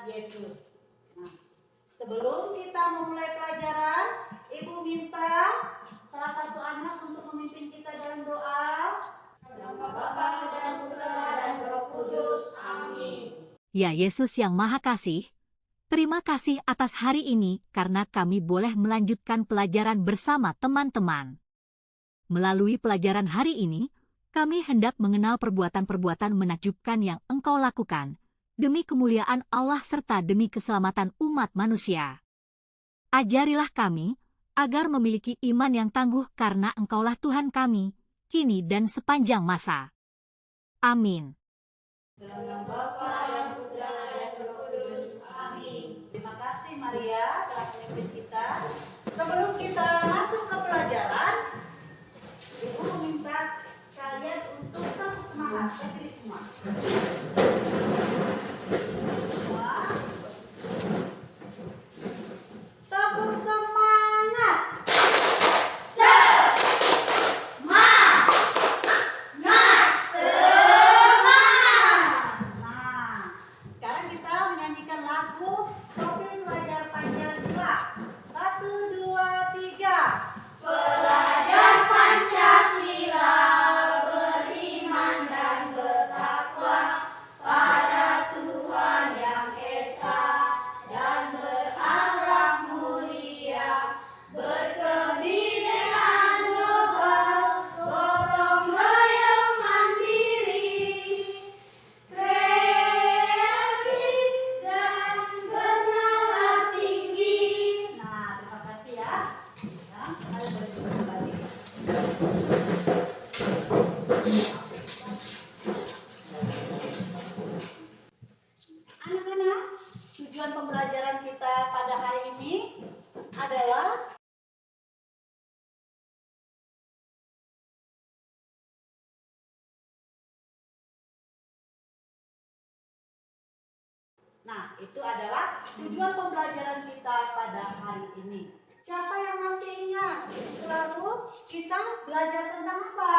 Yesus. Nah, sebelum kita memulai pelajaran, Ibu minta salah satu anak untuk memimpin kita dalam doa. Nama Bapa dan Putra dan Roh Kudus. Amin. Ya Yesus yang Maha Kasih, terima kasih atas hari ini karena kami boleh melanjutkan pelajaran bersama teman-teman. Melalui pelajaran hari ini, kami hendak mengenal perbuatan-perbuatan menakjubkan yang Engkau lakukan, demi kemuliaan Allah serta demi keselamatan umat manusia. Ajarilah kami, agar memiliki iman yang tangguh karena Engkaulah Tuhan kami, kini dan sepanjang masa. Amin. Dalam nama Bapa dan Putra dan Roh Kudus. Amin. Terima kasih Maria telah memimpin kita. Sebelum kita masuk ke pelajaran, Ibu minta kalian untuk tetap semangat, berdiri semua. Tepuk semangat. Sekarang kita menyanyikan lagu Sopir Pelajar Pancasila. 1, 2, 3. Belajar Pancasila, beriman dan bertakwa pada Tuhan Yang Esa dan berakhlak mulia, berkebinekaan global, gotong royong mandiri, kreatif dan bernalar tinggi. Nah, terima kasih ya. Sekarang kalian boleh duduk kembali. Anak-anak, tujuan pembelajaran kita pada hari ini adalah itu adalah tujuan pembelajaran kita pada hari ini. Siapa yang masih ingat? Lalu kita belajar tentang apa?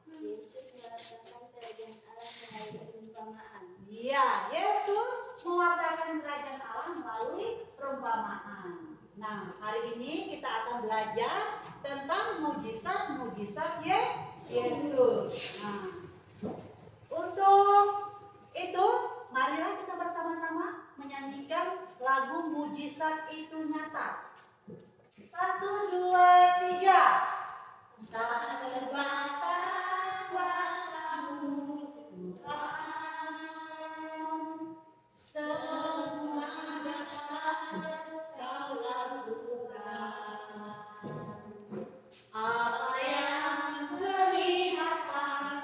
Yesus merasakan kerajaan Allah melalui perumpamaan. Iya, Yesus mewartakan kerajaan Allah melalui perumpamaan. Nah, hari ini kita akan belajar tentang mujizat-mujizat Yesus. Nah, untuk itu, marilah kita bersama-sama menyanyikan lagu Mujizat Itu Nyata. 1, 2, 3. Tak terbatas kuasa-Mu, Tuhan, semua dapat Kau lakukan. Apa yang kelihatan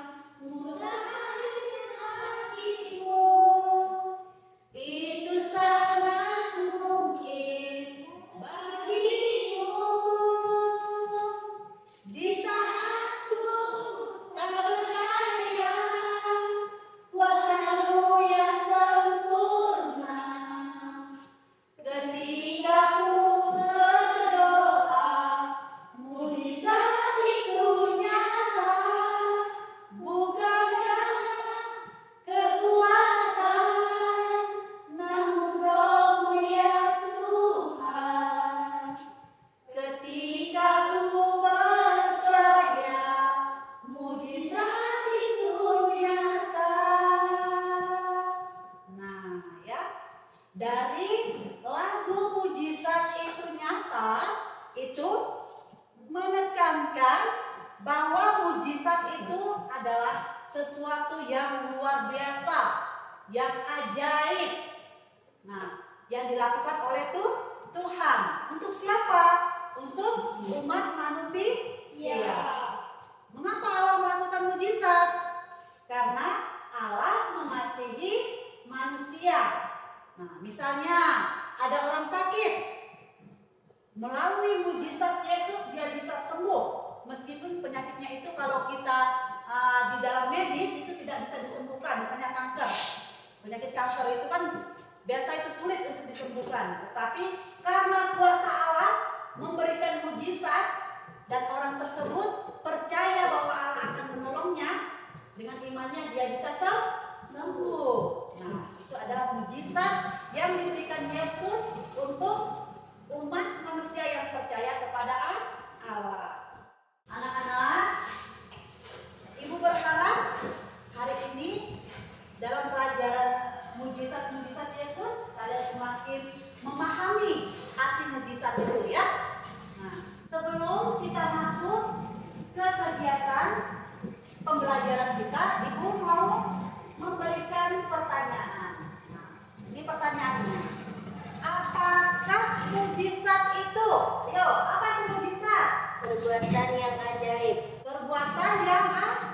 mustahil bagimu, itu sangat mungkin bagimu. Di saat ku tak berdaya, kuasa-Mu yang sempurna. Ketika ku berdoa, mujizat itu nyata. Bukannya kekuatan, namun Roh-Mu ya Tuhan. Ketika ku percaya, mujizat itu nyata. Nah, ya, dari lagu Mujizat Itu Nyata itu menekankan bahwa mujizat itu adalah sesuatu yang luar biasa, yang ajaib. Nah, yang dilakukan oleh Tuhan. Untuk siapa? Untuk umat manusia. Mengapa Allah melakukan mujizat? Karena Allah mengasihi manusia. Nah, misalnya ada orang sakit, melalui mujizat Yesus dia bisa sembuh. Meskipun penyakitnya itu kalau kita di dalam medis itu tidak bisa disembuhkan, misalnya kanker. Penyakit kanker itu kan biasa itu sulit untuk disembuhkan. Tetapi karena kuasa Allah memberikan mujizat dan orang tersebut percaya bahwa Allah akan menolongnya, dengan imannya dia bisa sembuh. Nah, itu adalah mujizat yang diberikan Yesus untuk umat manusia yang percaya kepada Allah. Anak-anak, Ibu berharap hari ini dalam pelajaran mujizat-mujizat Yesus kalian semakin memahami arti mujizat itu ya. Nah, sebelum kita masuk ke kegiatan pembelajaran kita, Ibu mau memberikan pertanyaan. Nah, ini pertanyaannya. Apakah mujizat itu? Yo, apa itu mujizat? Perbuatan yang ajaib. Perbuatan yang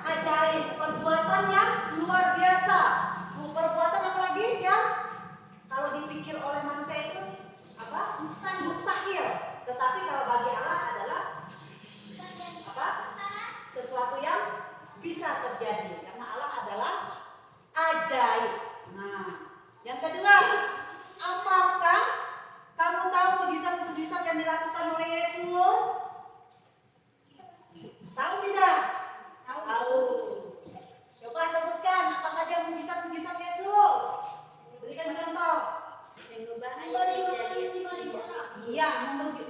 ajaib, perbuatan yang luar biasa. Perbuatan apa lagi yang kalau dipikir oleh manusia itu apa? Mustahil. Tetapi kalau bagi Allah adalah apa? Sesuatu yang bisa terjadi karena Allah adalah ajaib. Nah, yang kedua, apakah kamu tahu mujizat-mujizat yang dilakukan oleh Yesus? Tahu tidak? Tahu. Coba sebutkan apa saja mujizat-mujizat Yesus. Berikan contoh. Mengubah air menjadi Iya,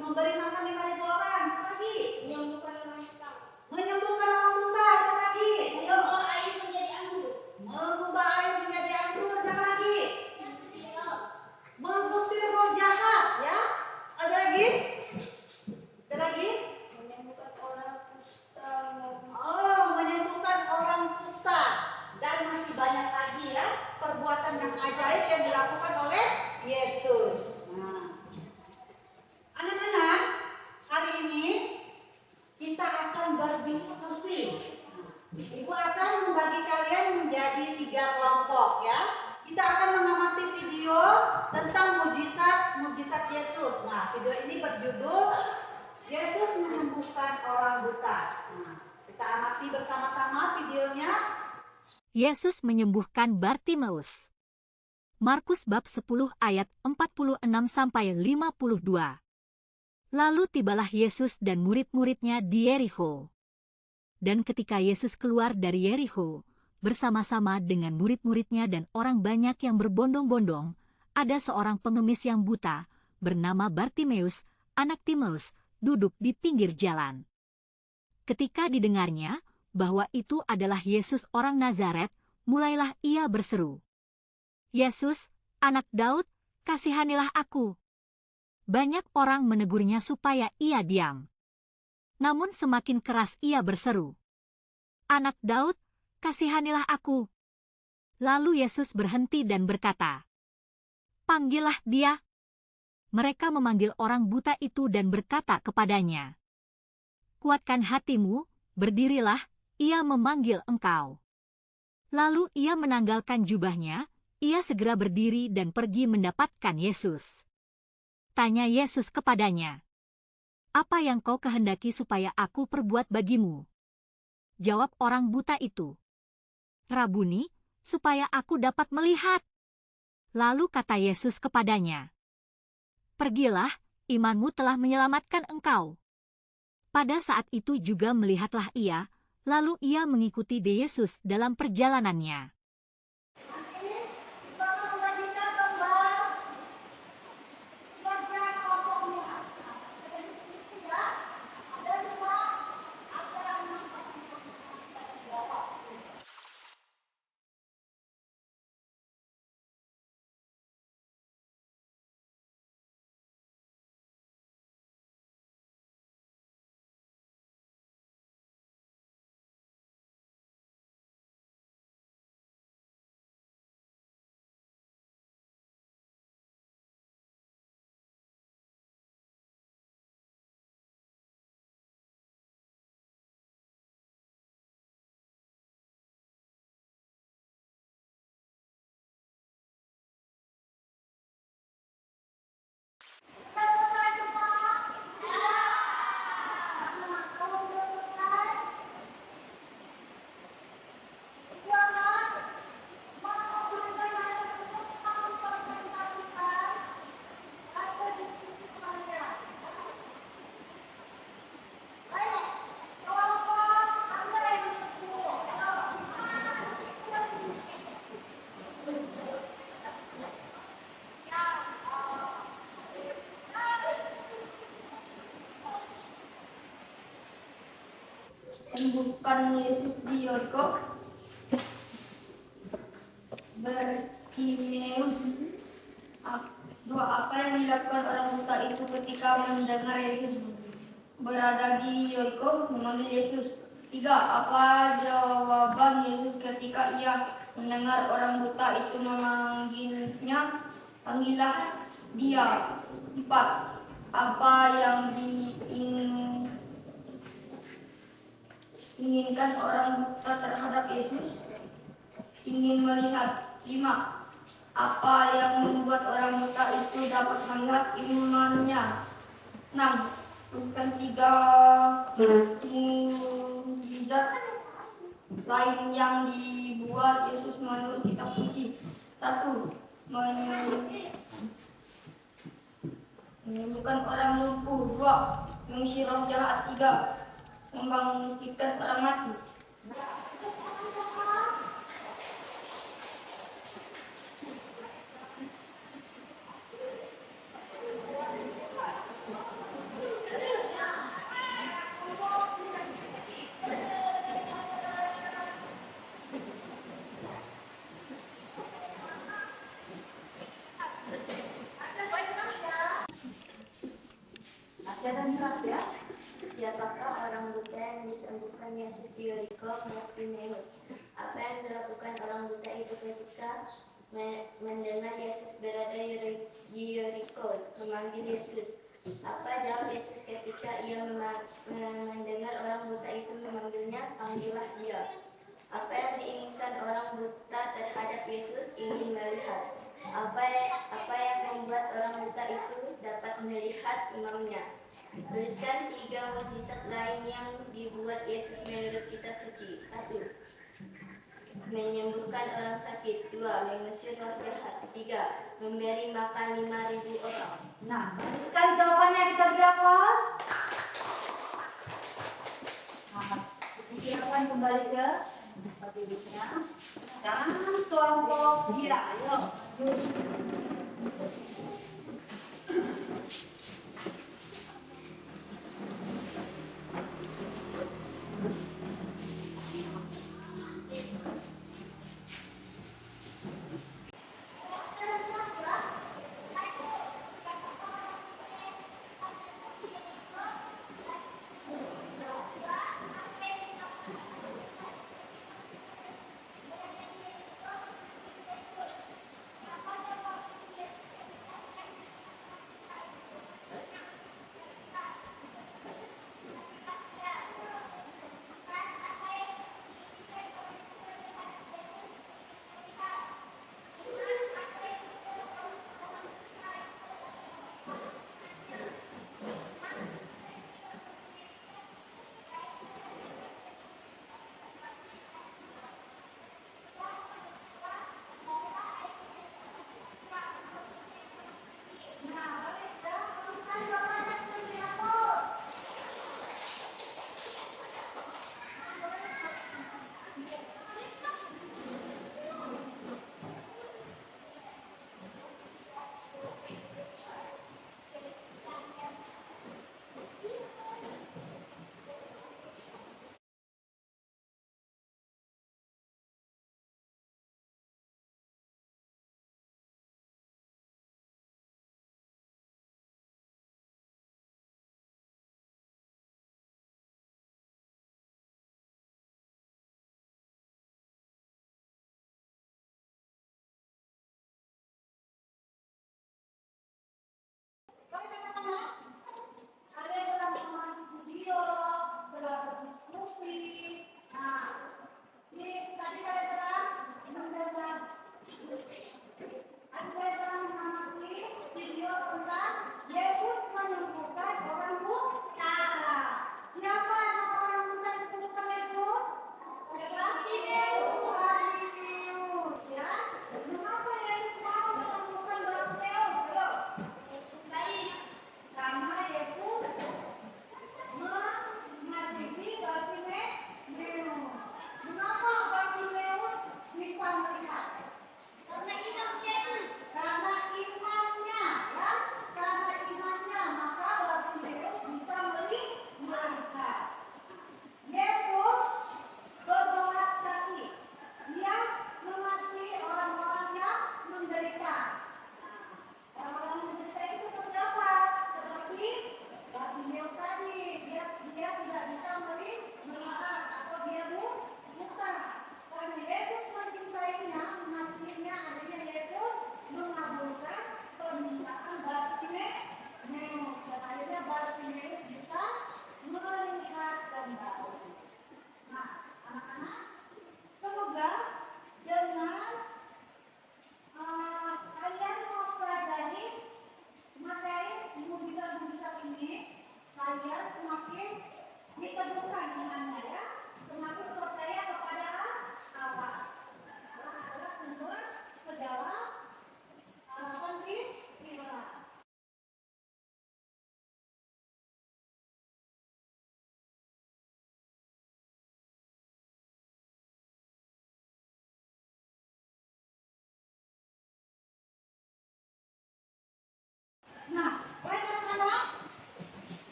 memberi makan 5.000 orang. Apa lagi? menyembuhkan orang buta. Menyembuhkan orang buta. Siapa lagi? Ayo. Mengubah air menjadi anggur. Mengubah air menjadi anggur. Siapa lagi? Yang kecil. Mengusir roh jahat. Ya. Ada lagi? Ada lagi? Menyembuhkan orang kusta. Oh, menyembuhkan orang kusta. Dan masih banyak lagi ya perbuatan yang ajaib yang dilakukan oleh Yesus. Nah, anak-anak, hari ini kita akan berdiskusi. Ibu akan membagi kalian menjadi 3 kelompok ya. Kita akan mengamati video tentang mujizat Yesus. Nah, video ini berjudul Yesus menyembuhkan orang buta. Nah, kita amati bersama-sama videonya. Yesus menyembuhkan Bartimeus. Markus bab 10 ayat 46 sampai 52. Lalu tibalah Yesus dan murid-muridnya di Yerikho. Dan ketika Yesus keluar dari Yerikho, bersama-sama dengan murid-muridnya dan orang banyak yang berbondong-bondong, ada seorang pengemis yang buta, bernama Bartimeus, anak Timeus, duduk di pinggir jalan. Ketika didengarnya bahwa itu adalah Yesus orang Nazaret, mulailah ia berseru, "Yesus, anak Daud, kasihanilah aku." Banyak orang menegurnya supaya ia diam. Namun semakin keras ia berseru, "Anak Daud, kasihanilah aku." Lalu Yesus berhenti dan berkata, "Panggillah dia." Mereka memanggil orang buta itu dan berkata kepadanya, "Kuatkan hatimu, berdirilah, ia memanggil engkau." Lalu ia menanggalkan jubahnya, ia segera berdiri dan pergi mendapatkan Yesus. Tanya Yesus kepadanya, "Apa yang kau kehendaki supaya aku perbuat bagimu?" Jawab orang buta itu, "Rabuni, supaya aku dapat melihat." Lalu kata Yesus kepadanya, "Pergilah, imanmu telah menyelamatkan engkau." Pada saat itu juga melihatlah ia, lalu ia mengikuti Yesus dalam perjalanannya. sembuhkan Yesus di Yeriko. Bartimeus. Dua, apa yang dilakukan orang buta itu ketika mendengar Yesus berada di Yeriko memanggil Yesus? Tiga, apa jawaban Yesus ketika ia mendengar orang buta itu memanggilnya? Panggillah dia. Empat, apa yang diinginkan orang buta terhadap Yesus? Ingin melihat. Lima, apa yang membuat orang buta itu dapat melihat imannya? Enam, bukan tiga mukjizat lain yang dibuat Yesus menurut kitab suci. Satu, menyembuhkan orang lumpuh. Dua, mengusir roh jahat. Tiga, membangkitkan orang mati. Ajaran keras ya. Siapakah orang buta yang disembuhkan Yesus di Yeriko? Bartimeus. Apa yang dilakukan orang buta itu ketika mendengar Yesus berada di Yeriko memanggil Yesus? Apa jawab Yesus ketika ia mendengar orang buta itu memanggilnya? Panggillah dia. Apa yang diinginkan orang buta terhadap Yesus? Ingin melihat. Apa yang membuat orang buta itu dapat melihat imamnya? Tuliskan tiga mukjizat lain yang dibuat Yesus menurut kitab suci. Satu, menyembuhkan orang sakit. Dua, mengusir roh jahat. Tiga, memberi makan 5.000 orang. Nah, sekali jawabannya kita beri aplaus. Nah, silakan kembali ke tempat duduknya. Jangan kelompok gila, ayo.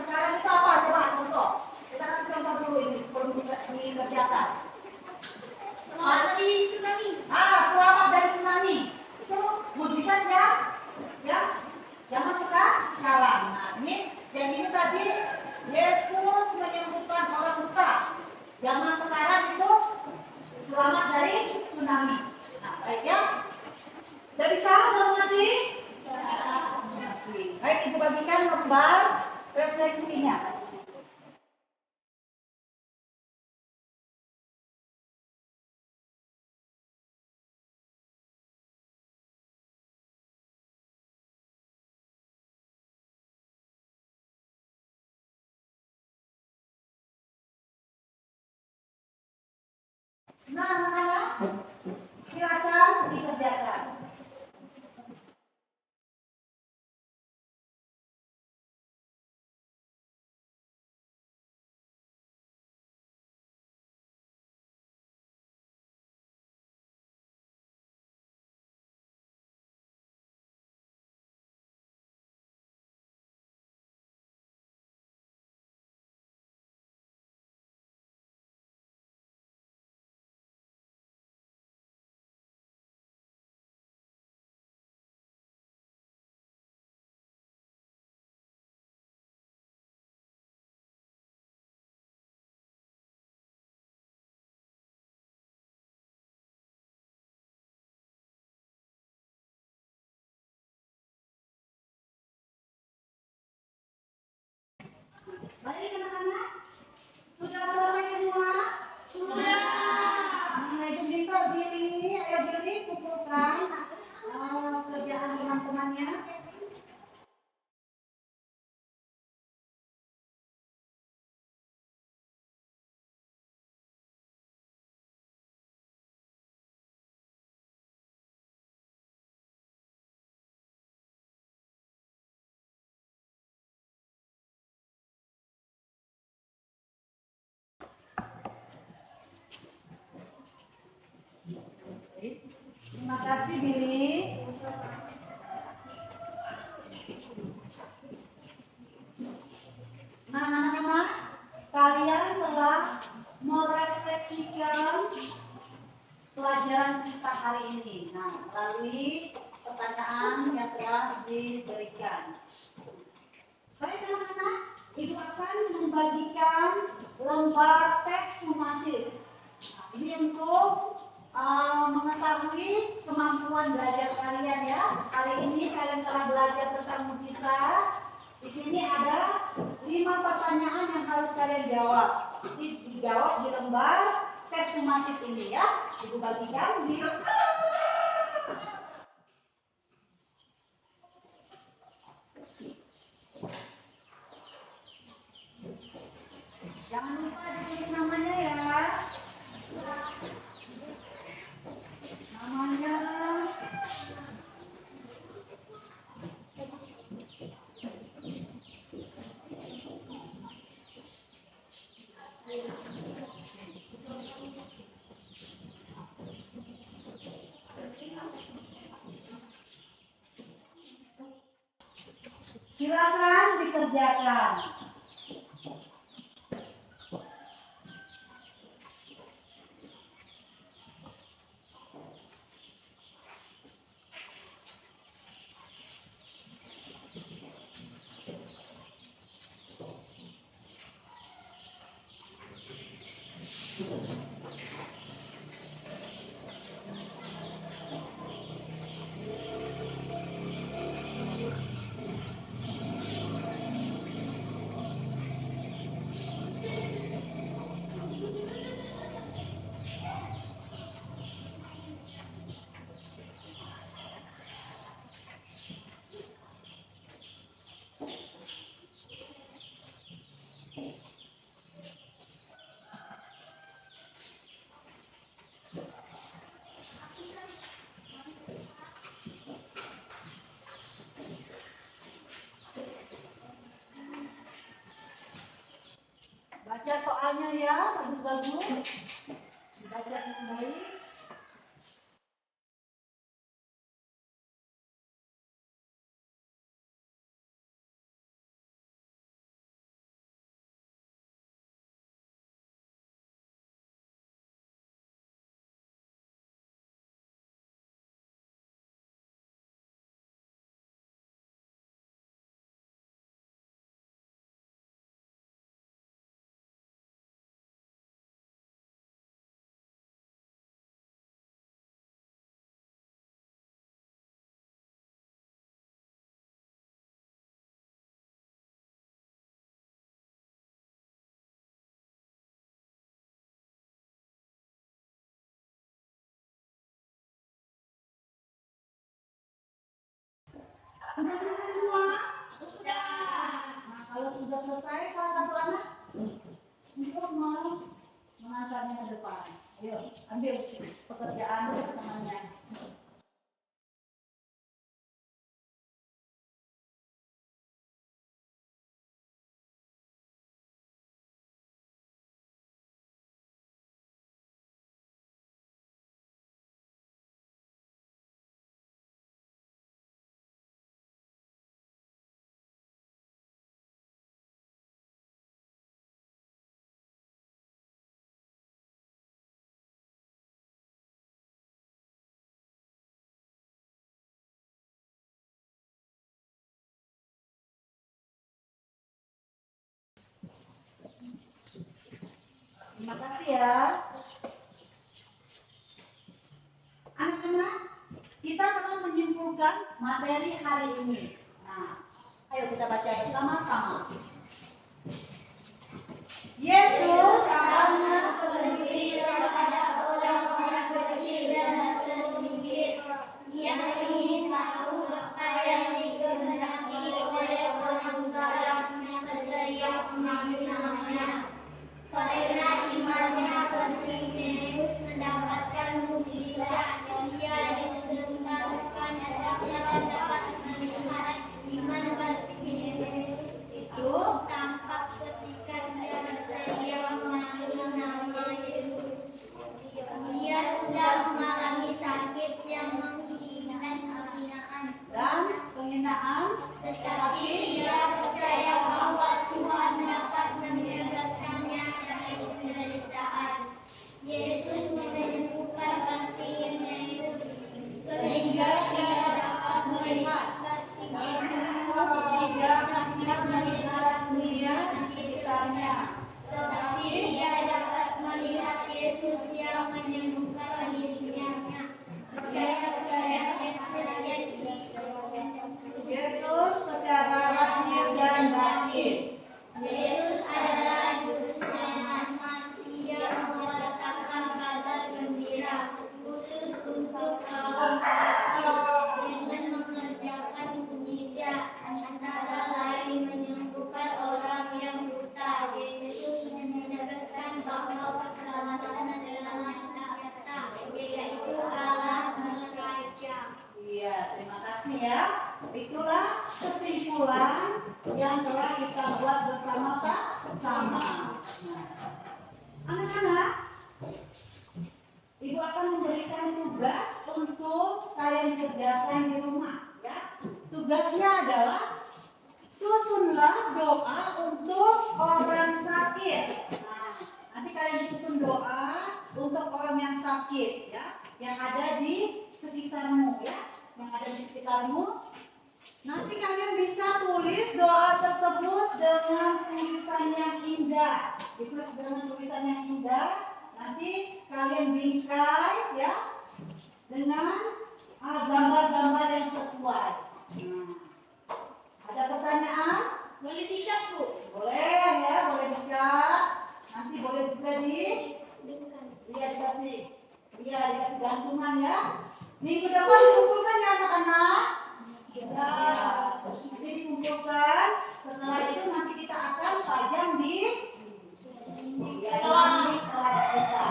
sekarang itu apa? Coba contoh. Kita kasih contoh dulu ini sebelum dikerjakan. Selamat dari tsunami. Selamat dari tsunami. Itu mujizat ya? Ya? Yang masukkan sekarang. Nah, yang ini tadi Yesus menyembuhkan orang buta. Zaman sekarang itu selamat dari tsunami. Nah, baik ya. Udah bisa belum nanti? Baik, Ibu bagikan lembar refleksinya. Nah, anak-anak, silakan dikerjakan. Baik anak-anak, sudah selesai semua? Sudah. Nah, Ibu minta Billy, ayo Billy kumpulkan kerjaan teman-temannya. Terima kasih Billy. Nah, anak-anak, kalian telah merefleksikan pelajaran kita hari ini. Nah, melalui pertanyaan yang telah diberikan. Baik anak-anak, Ibu akan membagikan lembar teks sumatif. Nah, ini untuk mengetahui kemampuan belajar kalian ya. Kali ini kalian telah belajar tentang mujizat. Di sini ada 5 pertanyaan yang harus kalian jawab. Dijawab di lembar teks sumatif ini ya. Ibu bagikan di jangan lupa ditulis namanya ya. Namanya. Silakan dikerjakan. Baca soalnya ya, bagus-bagus. Baca dengan baik. Sudah selesai semua? Sudah. Nah, kalau sudah selesai, salah satu anak untuk mau mengantarnya ke depan. Ayo, ambil pekerjaan temannya. Terima kasih ya. Anak-anak, kita telah menyimpulkan materi hari ini. Nah, ayo kita baca bersama-sama. Yesus sangat peduli terhadap orang-orang kecil dan sedikit yang ingin tahu apa yang dikehendaki oleh orang tuanya ketika mengambil namanya. Karena imannya Bartimeus mendapatkan mukjizat, ia diserukan anaknya dan dapat melihat. Iman Bartimeus itu tampak ketika dia mengambil nama Yesus. Dia sudah mengalami sakit yang penghinaan, tetapi ia percaya bahwa Tuhan dapat membebaskannya dari penderitaan. Yesus menyembuhkan Bartimeus sehingga ia dapat melihat. tidaknya melihat dunia di sekitarnya. Tetapi ia dapat melihat Yesus yang menyembuhkan dirinya. Percaya Yesus. Yesus secara lahir dan batin. Yesus adalah juru selamat. Ia memberitakan kabar gembira khusus untuk kaum kecil dengan mengerjakan mukjizat, antara lain menyembuhkan orang yang buta. Yesus menegaskan bahwa keselamatan adalah nyata, yaitu Allah Raja. Iya, terima kasih ya. Itulah kesimpulan yang telah kita buat bersama-sama. Anak-anak, Ibu akan memberikan tugas untuk kalian kerjakan di rumah. Ya, tugasnya adalah susunlah doa untuk orang sakit. Nah, nanti kalian susun doa untuk orang yang sakit, ya, yang ada di sekitarmu, ya, yang ada di sekitarmu. Nanti kalian bisa tulis doa tersebut dengan tulisan yang indah. Ditulis dengan tulisan yang indah. Nanti kalian bingkai, ya, dengan gambar-gambar yang sesuai. Ada pertanyaan? Boleh dicat, Bu? Boleh ya, boleh dicat. Nanti boleh juga dikasih gantungan ya. Minggu depan dikumpulkan ya anak-anak. Ya. Nanti dikumpulkan. Setelah itu nanti kita akan pajang di kelas kita.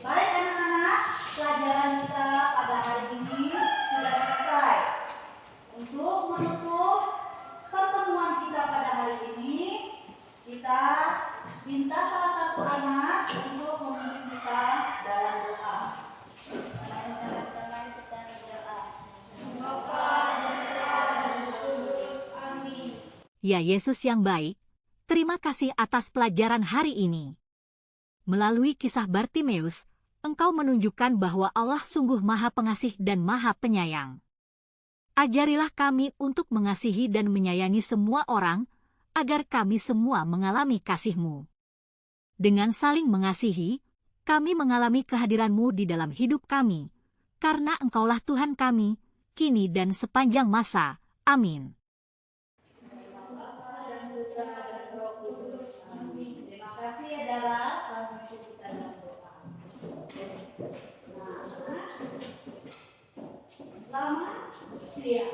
Baik anak-anak, pelajaran kita pada hari ini sudah selesai. Untuk menutup pertemuan kita pada hari ini, kita minta salah satu anak untuk memimpin kita dalam doa. Teman-teman kita berdoa. Ya Yesus yang baik, terima kasih atas pelajaran hari ini. Melalui kisah Bartimeus, Engkau menunjukkan bahwa Allah sungguh Maha Pengasih dan Maha Penyayang. Ajarilah kami untuk mengasihi dan menyayangi semua orang, agar kami semua mengalami kasih-Mu. Dengan saling mengasihi, kami mengalami kehadiran-Mu di dalam hidup kami, karena Engkaulah Tuhan kami, kini dan sepanjang masa. Amin. Terima kasih ya Dara telah memimpin kita dalam doa. Nah, selamat Iya.